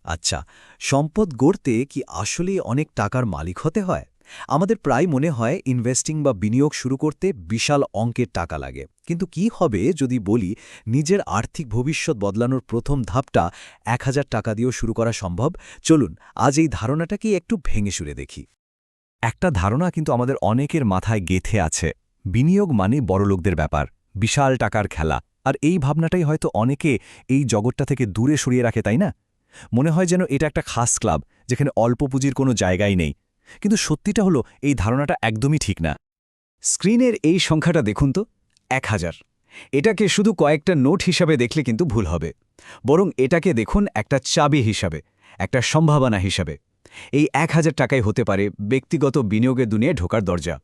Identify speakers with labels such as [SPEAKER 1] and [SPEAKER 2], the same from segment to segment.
[SPEAKER 1] আচ্ছা, সম্পদ গড়তে কি আসলেই অনেক টাকার মালিক হতে হয়? আমাদের প্রায় মনে হয় ইনভেস্টিং বা বিনিয়োগ শুরু করতে বিশাল অঙ্কের টাকা লাগে। কিন্তু কি হবে যদি বলি নিজের আর্থিক ভবিষ্যৎ বদলানোর প্রথম ধাপটা ১,০০০ টাকা দিয়েও শুরু করা সম্ভব? চলুন আজ এই ধারণাটাকে একটু ভেঙে সুরে দেখি।
[SPEAKER 2] একটা ধারণা কিন্তু আমাদের অনেকের মাথায় গেঁথে আছে। বিনিয়োগ মানে বড়লোকদের ব্যাপার, বিশাল টাকার খেলা। আর এই ভাবনাটাই হয়তো অনেকে এই জগৎটা থেকে দূরে সরিয়ে রাখে, তাই না? মনে হয় যেন এটা একটা খাস ক্লাব, যেখানে অল্প পুঁজির কোনো জায়গাই নেই। কিন্তু সত্যিটা হলো এই ধারণাটা একদমই ঠিক না।
[SPEAKER 3] স্ক্রিনের এই সংখ্যাটা দেখুন তো, ১,০০০। এটাকে শুধু কয়েকটা নোট হিসাবে দেখলে কিন্তু ভুল হবে। বরং এটাকে দেখুন একটা চাবি হিসাবে, একটা সম্ভাবনা হিসাবে। এই ১,০০০ টাকাই হতে পারে ব্যক্তিগত বিনিয়োগের দুনিয়ায় ঢোকার দরজা।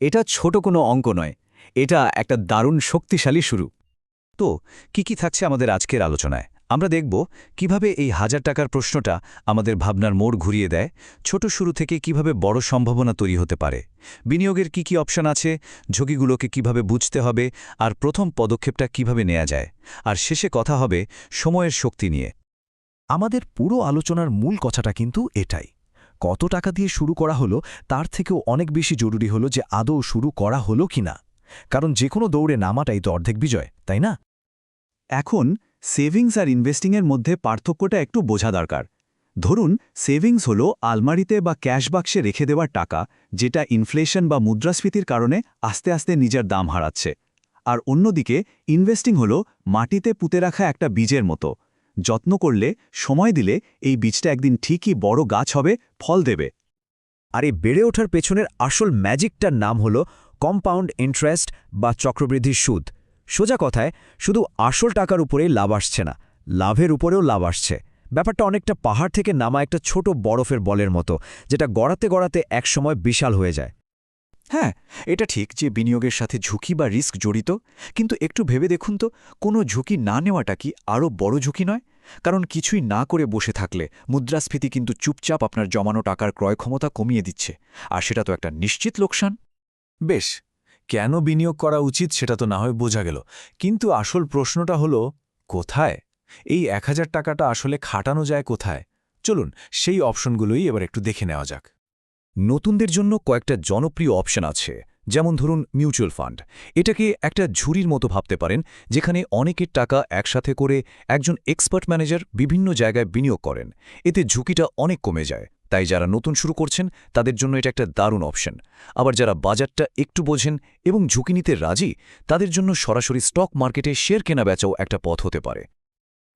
[SPEAKER 3] এটা ছোট কোনো অঙ্ক নয়, এটা একটা দারুণ শক্তিশালী শুরু।
[SPEAKER 2] তো কি থাকছে আমাদের আজকের আলোচনায়? আমরা দেখব কিভাবে এই ১,০০০ টাকার প্রশ্নটা আমাদের ভাবনার মোড় ঘুরিয়ে দেয়, ছোট শুরু থেকে কিভাবে বড় সম্ভাবনা তৈরি হতে পারে, বিনিয়োগের কি অপশন আছে, ঝুঁকিগুলোকে কিভাবে বুঝতে হবে, আর প্রথম পদক্ষেপটা কিভাবে নেওয়া যায়। আর শেষে কথা হবে সময়ের শক্তি নিয়ে।
[SPEAKER 1] আমাদের পুরো আলোচনার মূল কথাটা কিন্তু এটাই। কত টাকা দিয়ে শুরু করা হলো তার থেকেও অনেক বেশি জরুরি হলো যে আদৌ শুরু করা হলো কিনা। কারণ যে কোনো দৌড়ে নামাটাই তো অর্ধেক বিজয়, তাই না?
[SPEAKER 3] এখন সেভিংস আর ইনভেস্টিংয়ের মধ্যে পার্থক্যটা একটু বোঝা দরকার। ধরুন, সেভিংস হলো আলমারিতে বা ক্যাশ বাক্সে রেখে দেওয়ার টাকা, যেটা ইনফ্লেশন বা মুদ্রাস্ফীতির কারণে আস্তে আস্তে নিজের দাম হারাচ্ছে। আর অন্যদিকে ইনভেস্টিং হলো মাটিতে পুঁতে রাখা একটা বীজের মতো। যত্ন করলে, সময় দিলে এই বীজটা একদিন ঠিকই বড় গাছ হবে, ফল দেবে।
[SPEAKER 2] আর এই বেড়ে ওঠার পেছনের আসল ম্যাজিকটার নাম হল কম্পাউন্ড ইন্টারেস্ট বা চক্রবৃদ্ধির সুদ। সোজা কথায়, শুধু আসল টাকার উপরেই লাভ আসছে না, লাভের উপরেও লাভ আসছে। ব্যাপারটা অনেকটা পাহাড় থেকে নামা একটা ছোট বরফের বলের মতো, যেটা গড়াতে গড়াতে একসময় বিশাল হয়ে যায়।
[SPEAKER 4] হ্যাঁ, এটা ঠিক যে বিনিয়োগের সাথে ঝুঁকি বা রিস্ক জড়িত, কিন্তু একটু ভেবে দেখুন তো, কোনো ঝুঁকি না নেওয়াটা কি আরও বড় ঝুঁকি নয়? কারণ কিছুই না করে বসে থাকলে মুদ্রাস্ফীতি কিন্তু চুপচাপ আপনার জমানো টাকার ক্রয় ক্ষমতা কমিয়ে দিচ্ছে, আর সেটা তো একটা নিশ্চিত লোকসান।
[SPEAKER 2] বেশ, কেন বিনিয়োগ করা উচিত সেটা তো না হয় বোঝা গেল, কিন্তু আসল প্রশ্নটা হলো কোথায়? এই ১,০০০ টাকাটা আসলে খাটানো যায় কোথায়? চলুন সেই অপশনগুলোই এবার একটু দেখে নেওয়া যাক। নতুনদের জন্য কয়েকটা জনপ্রিয় অপশন আছে, যেমন ধরুন মিউচুয়াল ফান্ড। এটাকে একটা ঝুড়ির মতো ভাবতে পারেন, যেখানে অনেকের টাকা একসাথে করে একজন এক্সপার্ট ম্যানেজার বিভিন্ন জায়গায় বিনিয়োগ করেন। এতে ঝুঁকিটা অনেক কমে যায়, তাই যারা নতুন শুরু করছেন তাদের জন্য এটা একটা দারুণ অপশন। আবার যারা বাজারটা একটু বোঝেন এবং ঝুঁকি নিতে রাজি, তাদের জন্য সরাসরি স্টক মার্কেটে শেয়ার কেনা বেচাও একটা পথ হতে পারে।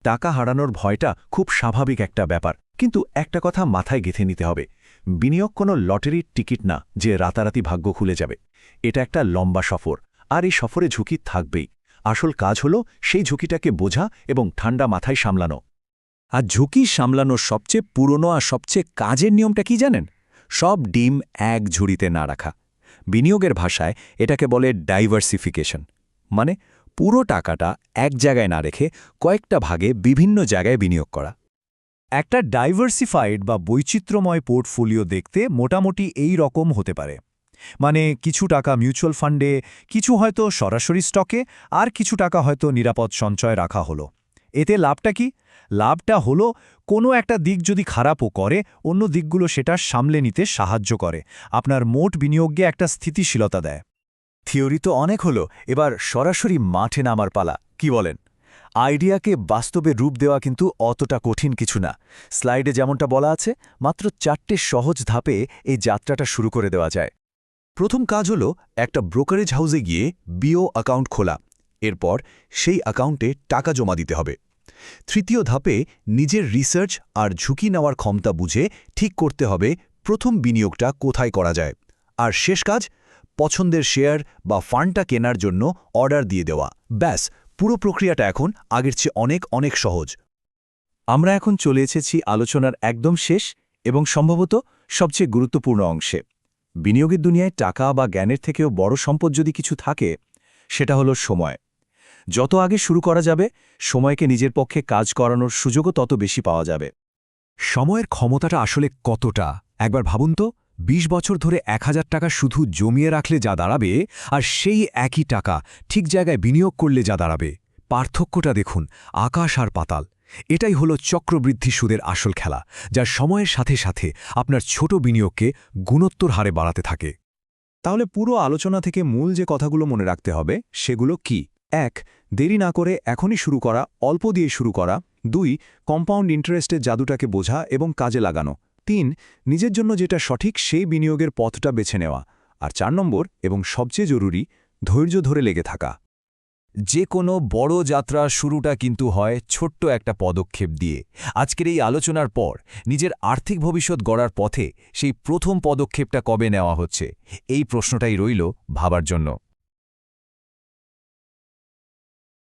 [SPEAKER 1] টাকা হারানোর ভয়টা খুব স্বাভাবিক একটা ব্যাপার, কিন্তু একটা কথা মাথায় গেঁথে নিতে হবে। বিনিয়োগ কোনো লটারির টিকিট না যে রাতারাতি ভাগ্য খুলে যাবে। এটা একটা লম্বা সফর, আর এই সফরে ঝুঁকি থাকবেই। আসল কাজ হলো সেই ঝুঁকিটাকে বোঝা এবং ঠান্ডা মাথায় সামলানো।
[SPEAKER 2] আর ঝুঁকি সামলানোর সবচেয়ে পুরনো আর সবচেয়ে কাজের নিয়মটা কি জানেন? সব ডিম এক ঝুড়িতে না রাখা। বিনিয়োগের ভাষায় এটাকে বলে ডাইভার্সিফিকেশন। মানে পুরো টাকাটা এক জায়গায় না রেখে কয়েকটা ভাগে বিভিন্ন জায়গায় বিনিয়োগ করা।
[SPEAKER 3] একটা ডাইভার্সিফাইড বা বৈচিত্র্যময় পোর্টফোলিও দেখতে মোটামুটি এই রকম হতে পারে। মানে কিছু টাকা মিউচুয়াল ফান্ডে, কিছু হয়তো সরাসরি স্টকে, আর কিছু টাকা হয়তো নিরাপদ সঞ্চয় রাখা হলো। এতে লাভটা কি? লাভটা হলো কোনো একটা দিক যদি খারাপও করে, অন্য দিকগুলো সেটা সামলে নিতে সাহায্য করে, আপনার মোট বিনিয়োগে একটা স্থিতিশীলতা দেয়।
[SPEAKER 1] থিওরি তো অনেক হলো, এবার সরাসরি মাঠে নামার পালা, কি বলেন? আইডিয়াকে বাস্তবে রূপ দেওয়া কিন্তু অতটা কঠিন কিছু না। স্লাইডে যেমনটা বলা আছে, মাত্র 4টে সহজ ধাপে এই যাত্রাটা শুরু করে দেওয়া যায়। প্রথম কাজ হলো একটা ব্রোকারেজ হাউসে গিয়ে বিও অ্যাকাউন্ট খোলা। এরপর সেই অ্যাকাউন্টে টাকা জমা দিতে হবে। তৃতীয় ধাপে নিজের রিসার্চ আর ঝুঁকি নেওয়ার ক্ষমতা বুঝে ঠিক করতে হবে প্রথম বিনিয়োগটা কোথায় করা যায়। আর শেষ কাজ, পছন্দের শেয়ার বা ফান্ডটা কেনার জন্য অর্ডার দিয়ে দেওয়া। ব্যাস, পুরো প্রক্রিয়াটা এখন আগের চেয়ে অনেক অনেক সহজ।
[SPEAKER 2] আমরা এখন চলে এসেছি আলোচনার একদম শেষ এবং সম্ভবত সবচেয়ে গুরুত্বপূর্ণ অংশে। বিনিয়োগের দুনিয়ায় টাকা বা জ্ঞানের থেকেও বড় সম্পদ যদি কিছু থাকে, সেটা হলো সময়। যত আগে শুরু করা যাবে, সময়কে নিজের পক্ষে কাজ করানোর সুযোগও তত বেশি পাওয়া যাবে।
[SPEAKER 3] সময়ের ক্ষমতাটা আসলে কতটা একবার ভাবুন তো। ২০ বছর ধরে ১,০০০ টাকা শুধু জমিয়ে রাখলে যা দাঁড়াবে, আর সেই একই টাকা ঠিক জায়গায় বিনিয়োগ করলে যা দাঁড়াবে, পার্থক্যটা দেখুন, আকাশ আর পাতাল। এটাই হলো চক্রবৃদ্ধি সুদের আসল খেলা, যা সময়ের সাথে সাথে আপনার ছোট বিনিয়োগকে গুণোত্তর হারে বাড়াতে থাকে। তাহলে পুরো আলোচনা থেকে মূল যে কথাগুলো মনে রাখতে হবে সেগুলো কি? ১. দেরি না করে এখনই শুরু করা, অল্প দিয়ে শুরু করা। ২. কম্পাউন্ড ইন্টারেস্টের জাদুটাকে বোঝা এবং কাজে লাগানো। ৩. নিজের জন্য যেটা সঠিক সেই বিনিয়োগের পথটা বেছে নেওয়া। আর ৪ নম্বর এবং সবচেয়ে জরুরি, ধৈর্য ধরে লেগে থাকা।
[SPEAKER 1] যে কোনো বড় যাত্রার শুরুটা কিন্তু হয় ছোট্ট একটা পদক্ষেপ দিয়ে। আজকের এই আলোচনার পর নিজের আর্থিক ভবিষ্যৎ গড়ার পথে সেই প্রথম পদক্ষেপটা কবে নেওয়া হচ্ছে, এই প্রশ্নটাই রইল ভাবার জন্য।